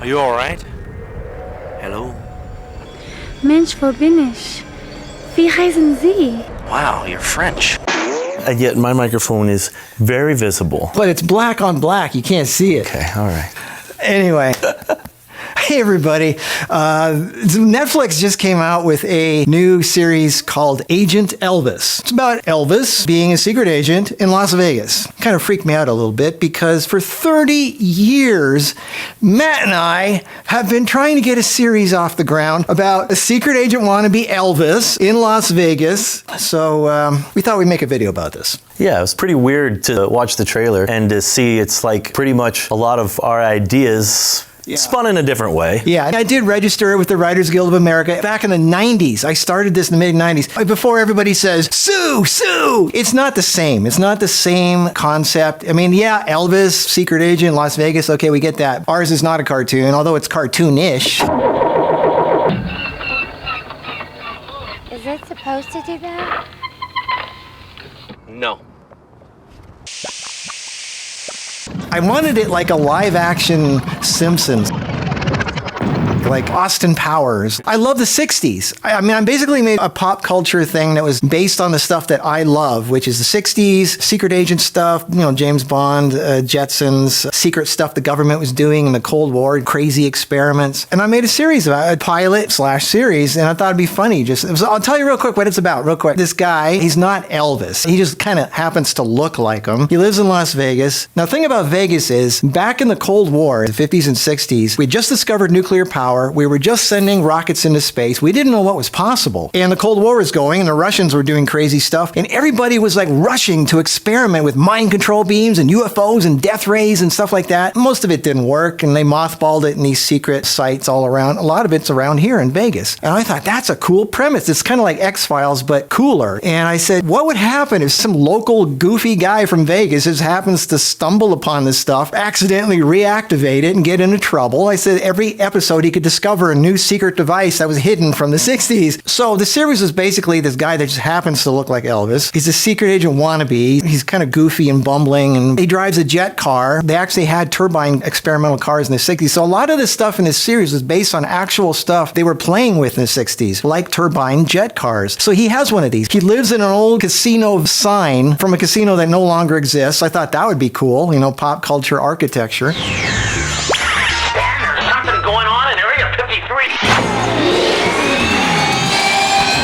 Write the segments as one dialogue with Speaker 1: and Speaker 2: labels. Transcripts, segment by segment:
Speaker 1: Are you alright? Hello?
Speaker 2: Mensch, wo bin ich? Wie heißen Sie?
Speaker 1: Wow, you're French.
Speaker 3: And yet my microphone is very visible.
Speaker 4: But it's black on black. You can't see it.
Speaker 3: Okay, all right.
Speaker 4: Anyway. Hey, everybody. Netflix just came out with a new series called Agent Elvis. It's about Elvis being a secret agent in Las Vegas. Kind of freaked me out a little bit because for 30 years, Matt and I have been trying to get a series off the ground about a secret agent wannabe Elvis in Las Vegas. So we thought we'd make a video about this.
Speaker 3: Yeah, it was pretty weird to watch the trailer and to see it's like pretty much a lot of our ideas spun in a different way.
Speaker 4: Yeah, I did register with the Writers Guild of America back in the 90s. I started this in the mid-90s. Before everybody says, sue, sue! It's not the same. It's not the same concept. I mean, yeah, Elvis, secret agent, Las Vegas, okay, we get that. Ours is not a cartoon, although it's cartoonish.
Speaker 2: Is it supposed to do that?
Speaker 1: No.
Speaker 4: I wanted it like a live-action Simpsons, like Austin Powers. I love the 60s. I mean, I basically made a pop culture thing that was based on the stuff that I love, which is the 60s, secret agent stuff, you know, James Bond, Jetsons, secret stuff the government was doing in the Cold War, crazy experiments. And I made a series about it, a pilot/series, and I thought it'd be funny. I'll tell you real quick what it's about, real quick. This guy, he's not Elvis. He just kind of happens to look like him. He lives in Las Vegas. Now, the thing about Vegas is, back in the Cold War, the 50s and 60s, we just discovered nuclear power. We were just sending rockets into space. We didn't know what was possible. And the Cold War was going, and the Russians were doing crazy stuff. And everybody was like rushing to experiment with mind control beams and UFOs and death rays and stuff like that. Most of it didn't work, and they mothballed it in these secret sites all around. A lot of it's around here in Vegas. And I thought, that's a cool premise. It's kind of like X-Files, but cooler. And I said, what would happen if some local goofy guy from Vegas just happens to stumble upon this stuff, accidentally reactivate it, and get into trouble? I said, every episode he could discover a new secret device that was hidden from the 60s. So the series is basically this guy that just happens to look like Elvis. He's a secret agent wannabe. He's kind of goofy and bumbling, and he drives a jet car. They actually had turbine experimental cars in the 60s. So a lot of this stuff in this series was based on actual stuff they were playing with in the 60s, like turbine jet cars. So he has one of these. He lives in an old casino sign from a casino that no longer exists. I thought that would be cool, you know, pop culture architecture.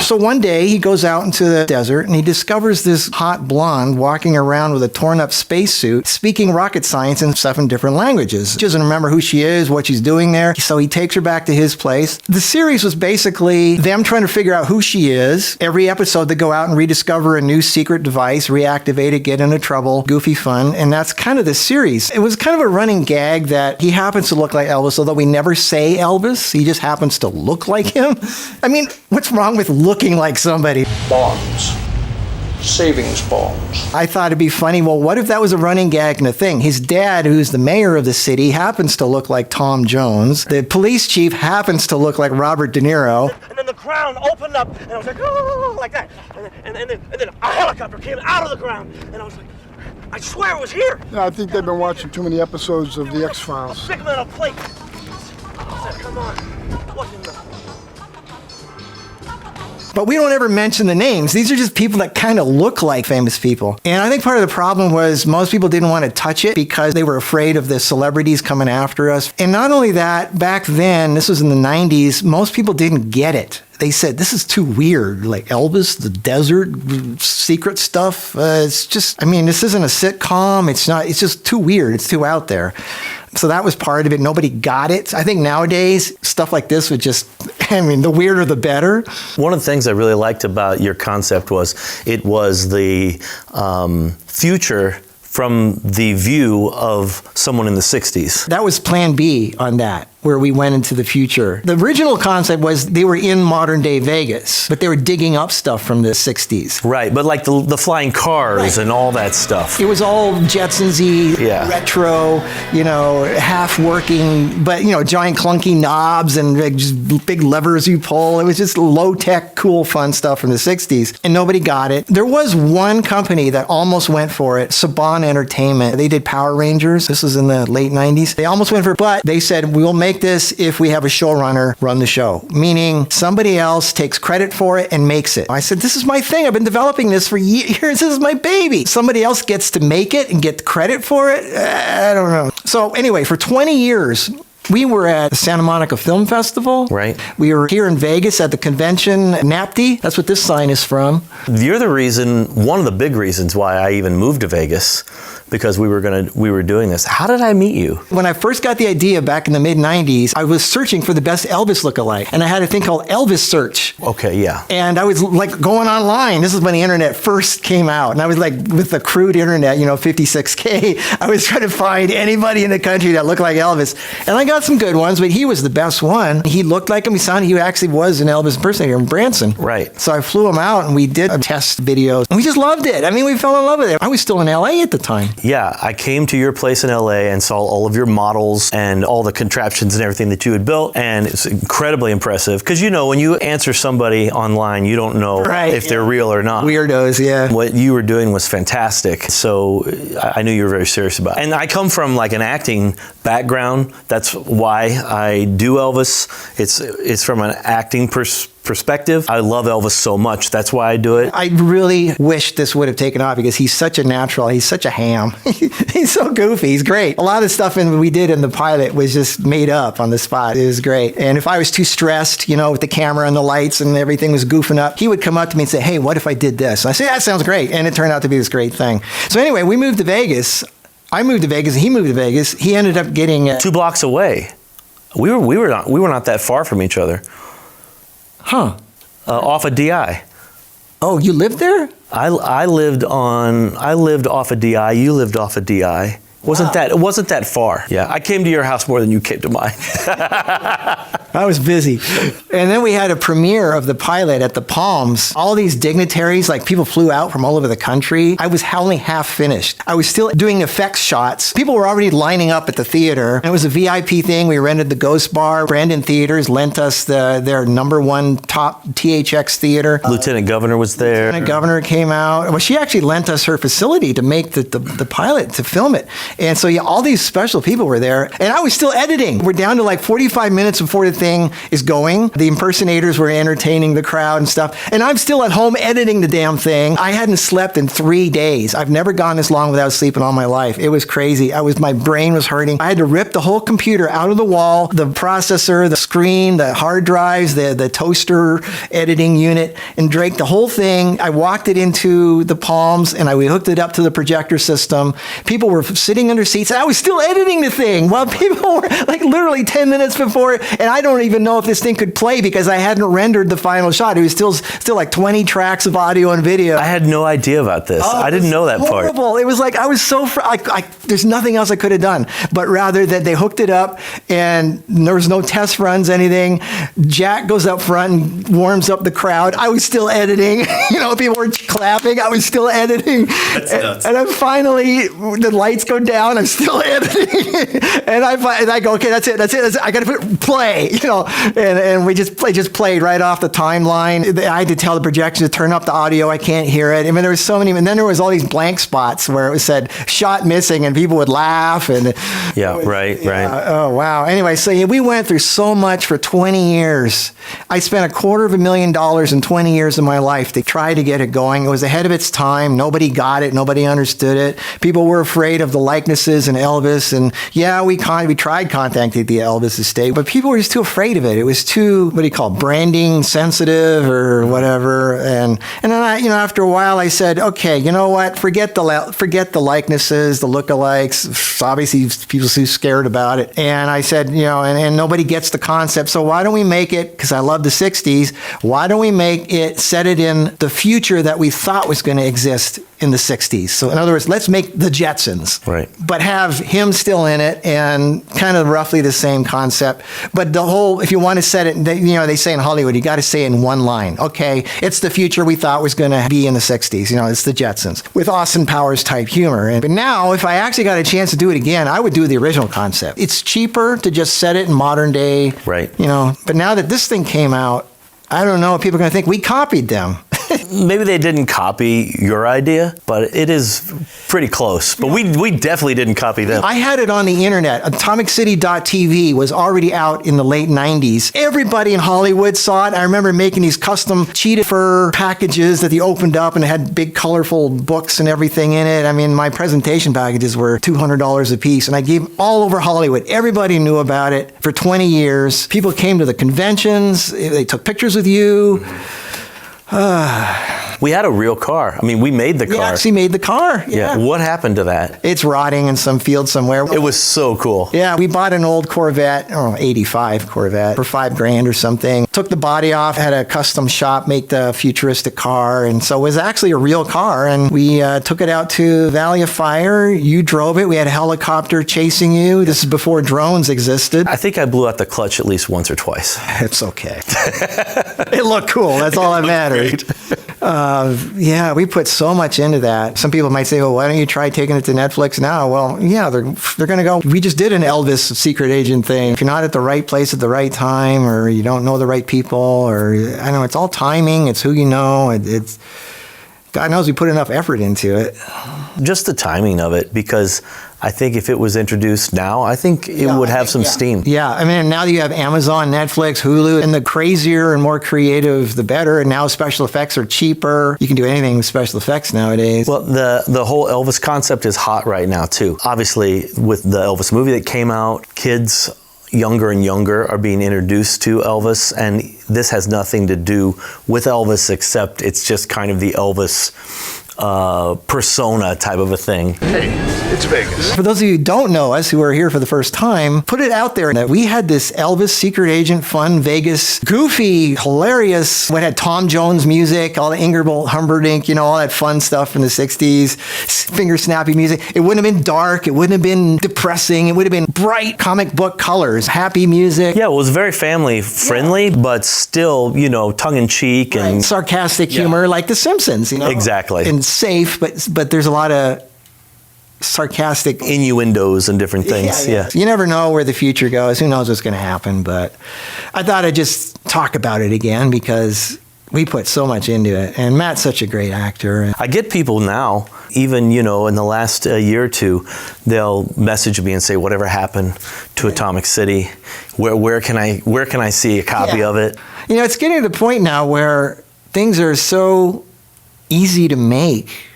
Speaker 4: So one day he goes out into the desert and he discovers this hot blonde walking around with a torn up spacesuit speaking rocket science in 7 different languages. He doesn't remember who she is, what she's doing there. So he takes her back to his place. The series was basically them trying to figure out who she is. Every episode they go out and rediscover a new secret device, reactivate it, get into trouble, goofy fun. And that's kind of the series. It was kind of a running gag that he happens to look like Elvis, although we never say Elvis. He just happens to look like him. I mean, what's wrong with looking like somebody?
Speaker 5: Bonds. Savings bonds.
Speaker 4: I thought it'd be funny, well, what if that was a running gag and a thing? His dad, who's the mayor of the city, happens to look like Tom Jones. The police chief happens to look like Robert De Niro.
Speaker 6: And then the ground opened up, and I was like, oh, like that. And then a helicopter came out of the ground, and I was like, I swear it was here.
Speaker 5: Yeah, I think they've been watching too many episodes of The X-Files.
Speaker 6: A big metal plate. I said, come on. What in the...
Speaker 4: But we don't ever mention the names. These are just people that kind of look like famous people. And I think part of the problem was most people didn't want to touch it because they were afraid of the celebrities coming after us. And not only that, back then, this was in the 90s, most people didn't get it. They said, this is too weird. Like Elvis, the desert, secret stuff. It's just, I mean, this isn't a sitcom. It's just too weird. It's too out there. So that was part of it. Nobody got it. I think nowadays, stuff like this would just, I mean, the weirder the better.
Speaker 3: One of the things I really liked about your concept was it was the future from the view of someone in the 60s.
Speaker 4: That was plan B on that, where we went into the future. The original concept was they were in modern day Vegas, but they were digging up stuff from the 60s.
Speaker 3: Right, but like the flying cars and all that stuff.
Speaker 4: It was all Jetsons-y, retro, you know, half working, but, you know, giant clunky knobs and just big levers you pull. It was just low-tech, cool, fun stuff from the 60s, and nobody got it. There was one company that almost went for it, Saban Entertainment. They did Power Rangers. This was in the late 90s. They almost went for it, but they said, we'll make make this if we have a showrunner run the show, meaning somebody else takes credit for it and makes it. I said, this is my thing. I've been developing this for years. This is my baby. Somebody else gets to make it and get credit for it? I don't know. So anyway, for 20 years, we were at the Santa Monica Film Festival.
Speaker 3: Right.
Speaker 4: We were here in Vegas at the convention, NAPTI. That's what this sign is from.
Speaker 3: You're the reason, one of the big reasons why I even moved to Vegas, because we were doing this. How did I meet you? When
Speaker 4: I first got the idea back in the mid-90s, I was searching for the best Elvis lookalike, and I had a thing called Elvis Search.
Speaker 3: Okay, yeah.
Speaker 4: And I was like going online. This is when the internet first came out, and I was like with the crude internet, 56K, I was trying to find anybody in the country that looked like Elvis. And I got some good ones, but he was the best one. He looked like him. He actually was an Elvis impersonator in Branson.
Speaker 3: Right.
Speaker 4: So I flew him out, and we did a test video, and we just loved it. I mean, we fell in love with it. I was still in LA at the time.
Speaker 3: Yeah, I came to your place in LA and saw all of your models and all the contraptions and everything that you had built, and it's incredibly impressive. Because when you answer somebody online, you don't know if they're real or not.
Speaker 4: Weirdos, yeah.
Speaker 3: What you were doing was fantastic, so I knew you were very serious about it. And I come from like an acting background. That's why I do Elvis. It's from an acting perspective. I love Elvis so much. That's why I do it.
Speaker 4: I really wish this would have taken off because he's such a natural. He's such a ham. He's so goofy. He's great. A lot of stuff we did in the pilot was just made up on the spot. It was great. And if I was too stressed, with the camera and the lights and everything was goofing up, he would come up to me and say, hey, what if I did this? And I say, that sounds great. And it turned out to be this great thing. So anyway, we moved to Vegas. I moved to Vegas. He moved to Vegas. He ended up getting
Speaker 3: 2 blocks away. We were not that far from each other.
Speaker 4: Huh.
Speaker 3: Off of DI.
Speaker 4: Oh, you lived there?
Speaker 3: I lived off of DI. You lived off of DI. It wasn't that far. Yeah, I came to your house more than you came to mine.
Speaker 4: I was busy. And then we had a premiere of the pilot at the Palms. All these dignitaries, like people flew out from all over the country. I was only half finished. I was still doing effects shots. People were already lining up at the theater. It was a VIP thing. We rented the Ghost Bar. Brandon Theaters lent us their #1 top THX theater.
Speaker 3: Lieutenant Governor was there.
Speaker 4: Lieutenant Governor came out. Well, she actually lent us her facility to make the pilot, to film it. And so all these special people were there. And I was still editing. We're down to like 45 minutes before the thing is going. The impersonators were entertaining the crowd and stuff. And I'm still at home editing the damn thing. I hadn't slept in 3 days. I've never gone this long without sleeping all my life. It was crazy. My brain was hurting. I had to rip the whole computer out of the wall, the processor, the screen, the hard drives, the toaster editing unit, and Drake, the whole thing. I walked it into the Palms and we hooked it up to the projector system. People were sitting under seats, and I was still editing the thing while people were like literally 10 minutes before it, and I don't even know if this thing could play because I hadn't rendered the final shot. It was still like 20 tracks of audio and video.
Speaker 3: I had no idea about this. I didn't know that part.
Speaker 4: It was like I was so there's nothing else I could have done, but rather that they hooked it up and there was no test runs, anything. Jack goes up front and warms up the crowd. I was still editing. People were clapping. I was still editing. That's nuts. And then finally the lights go down. I'm still editing, and I go, okay, that's it. I got to put play, and we just played right off the timeline. I had to tell the projection to turn up the audio. I can't hear it. I mean, there was so many, and then there was all these blank spots where it said shot missing, and people would laugh. And
Speaker 3: right.
Speaker 4: Oh wow. Anyway, so we went through so much for 20 years. I spent $250,000 in 20 years of my life to try to get it going. It was ahead of its time. Nobody got it. Nobody understood it. People were afraid of the likenesses and Elvis, and we tried contacting the Elvis estate, but people were just too afraid of it. It was too, branding sensitive or whatever. And then after a while, I said, okay, you know what? Forget the likenesses, the lookalikes. Obviously, people are too scared about it. And I said, and nobody gets the concept. So why don't we make it? Because I love the '60s. Why don't we set it in the future that we thought was going to exist in the '60s? So in other words, let's make the Jetsons.
Speaker 3: Right.
Speaker 4: But have him still in it and kind of roughly the same concept. But the whole, if you want to set it, they say in Hollywood, you got to say it in one line. Okay, it's the future we thought was going to be in the '60s. It's the Jetsons with Austin Powers type humor. But now, if I actually got a chance to do it again, I would do the original concept. It's cheaper to just set it in modern day.
Speaker 3: Right.
Speaker 4: But now that this thing came out, I don't know if people are going to think we copied them.
Speaker 3: maybe they didn't copy your idea, but it is pretty close. But we definitely didn't copy them.
Speaker 4: I had it on the internet. AtomicCity.tv was already out in the late 90s. Everybody in Hollywood saw it. I remember making these custom cheetah fur packages that they opened up and it had big colorful books and everything in it. I mean, my presentation packages were $200 a piece, and I gave all over Hollywood. Everybody knew about it for 20 years. People came to the conventions. They took pictures with you.
Speaker 3: We had a real car. I mean, we made the car.
Speaker 4: We actually made the car. Yeah.
Speaker 3: What happened to that?
Speaker 4: It's rotting in some field somewhere.
Speaker 3: It was so cool.
Speaker 4: Yeah, we bought an old Corvette, 85 Corvette, for $5,000 or something. Took the body off, had a custom shop make the futuristic car, and so it was actually a real car. And we took it out to Valley of Fire. You drove it. We had a helicopter chasing you. This is before drones existed.
Speaker 3: I think I blew out the clutch at least once or twice.
Speaker 4: It's okay. It looked cool. That's all that matters. Yeah, we put so much into that. Some people might say, well, why don't you try taking it to Netflix now? Well, yeah, they're going to go, we just did an Elvis secret agent thing. If you're not at the right place at the right time, or you don't know the right people, or I know it's all timing, it's who you know, it's God knows we put enough effort into it.
Speaker 3: Just the timing of it, because I think if it was introduced now, I think it would have some steam.
Speaker 4: Yeah, I mean, now that you have Amazon, Netflix, Hulu, and the crazier and more creative, the better. And now special effects are cheaper. You can do anything with special effects nowadays.
Speaker 3: Well, the whole Elvis concept is hot right now, too. Obviously, with the Elvis movie that came out, kids younger and younger are being introduced to Elvis, and this has nothing to do with Elvis, except it's just kind of the Elvis persona type of a thing.
Speaker 5: Hey, it's Vegas.
Speaker 4: For those of you who don't know us, who are here for the first time, put it out there that we had this Elvis secret agent, fun, Vegas, goofy, hilarious, what had Tom Jones music, all the Ingerbolt Humperdinck, all that fun stuff from the 60s, finger snappy music. It wouldn't have been dark. It wouldn't have been depressing. It would have been bright comic book colors, happy music.
Speaker 3: Yeah, it was very family friendly, but still, tongue-in-cheek and
Speaker 4: sarcastic humor, like The Simpsons,
Speaker 3: Exactly.
Speaker 4: And safe, but there's a lot of sarcastic
Speaker 3: innuendos and different things. Yeah.
Speaker 4: You never know where the future goes. Who knows what's going to happen? But I thought I'd just talk about it again because we put so much into it. And Matt's such a great actor.
Speaker 3: I get people now, even, in the last year or two, they'll message me and say, whatever happened to Atomic City? Where can I see a copy of it?
Speaker 4: It's getting to the point now where things are so easy to make.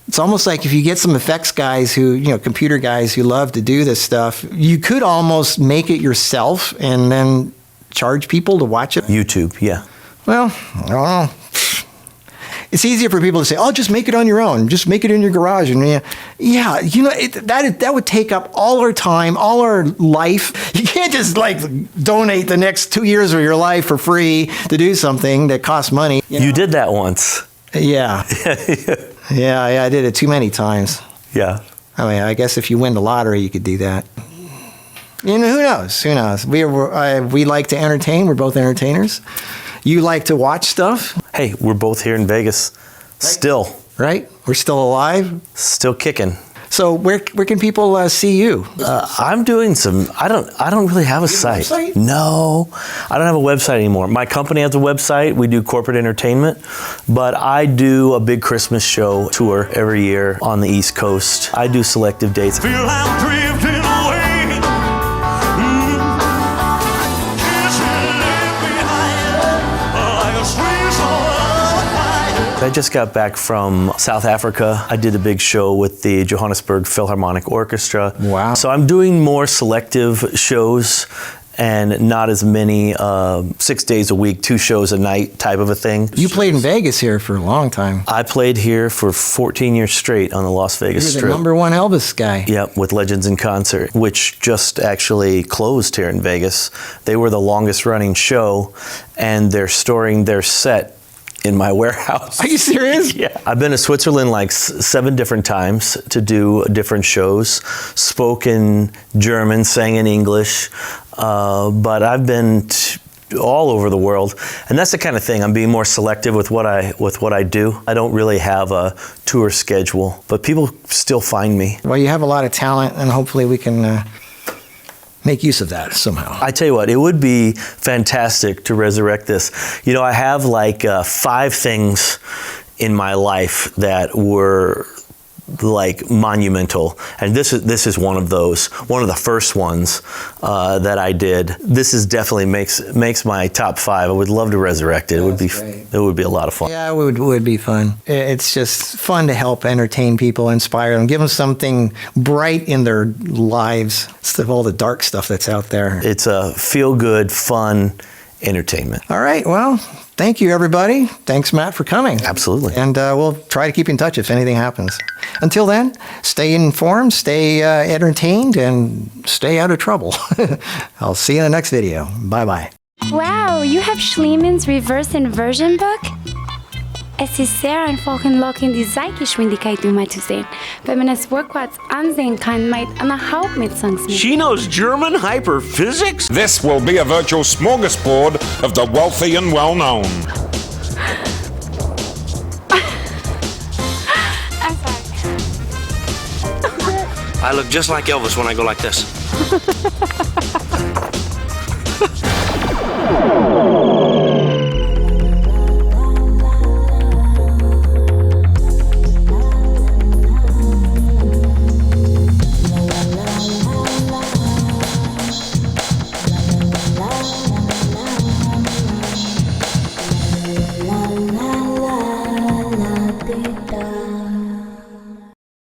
Speaker 4: It's almost like if you get some effects guys who, computer guys who love to do this stuff, you could almost make it yourself and then charge people to watch it.
Speaker 3: YouTube, yeah.
Speaker 4: Well, I don't know. It's easier for people to say, oh, just make it on your own. Just make it in your garage. And that would take up all our time, all our life. You can't just donate the next 2 years of your life for free to do something that costs money.
Speaker 3: You did that once.
Speaker 4: Yeah. Yeah, I did it too many times.
Speaker 3: Yeah.
Speaker 4: I mean, I guess if you win the lottery, you could do that. Who knows? Who knows? We like to entertain. We're both entertainers. You like to watch stuff.
Speaker 3: Hey, we're both here in Vegas. Right? Still.
Speaker 4: Right? We're still alive.
Speaker 3: Still kicking.
Speaker 4: So where can people see you?
Speaker 3: I'm doing some. I don't really have a site.
Speaker 4: Website?
Speaker 3: No, I don't have a website anymore. My company has a website. We do corporate entertainment, but I do a big Christmas show tour every year on the East Coast. I do selective dates.
Speaker 6: Feel I'm drifting away.
Speaker 3: I just got back from South Africa. I did a big show with the Johannesburg Philharmonic Orchestra.
Speaker 4: Wow.
Speaker 3: So I'm doing more selective shows and not as many 6 days a week, 2 shows a night type of a thing.
Speaker 4: You played in Vegas here for a long time.
Speaker 3: I played here for 14 years straight on the Las Vegas Strip.
Speaker 4: You're the #1 Elvis guy.
Speaker 3: Yep, with Legends in Concert, which just actually closed here in Vegas. They were the longest running show, and they're storing their set in my warehouse.
Speaker 4: Are you serious?
Speaker 3: Yeah. I've been to Switzerland 7 different times to do different shows. Spoken German, sang in English, but I've been all over the world, and that's the kind of thing. I'm being more selective with what I do. I don't really have a tour schedule, but people still find me.
Speaker 4: Well, you have a lot of talent, and hopefully we can make use of that somehow.
Speaker 3: I tell you what, it would be fantastic to resurrect this. You know, I have like 5 things in my life that were like monumental, and this is one of those. One of the first ones that I did. This is definitely makes my top 5. I would love to resurrect it. It would be a lot of fun.
Speaker 4: Yeah, it would be fun. It's just fun to help entertain people, inspire them, give them something bright in their lives instead of all the dark stuff that's out there.
Speaker 3: It's a feel-good, fun entertainment.
Speaker 4: All right, well, thank you, everybody. Thanks, Matt, for coming.
Speaker 3: Absolutely.
Speaker 4: And we'll try to keep in touch if anything happens. Until then, stay informed, stay entertained, and stay out of trouble. I'll see you in the next video. Bye-bye.
Speaker 2: Wow, you have Schliemann's reverse inversion book? Es ist sehr einfach und lockend die Zeitgeschwindigkeit umzusehen. Wenn man es rückwärts ansehen kann, mit einer Hauptmitzangs.
Speaker 6: She knows German hyperphysics?
Speaker 7: This will be a virtual smorgasbord of the wealthy and well-known.
Speaker 2: I'm sorry.
Speaker 6: I look just like Elvis when I go like this.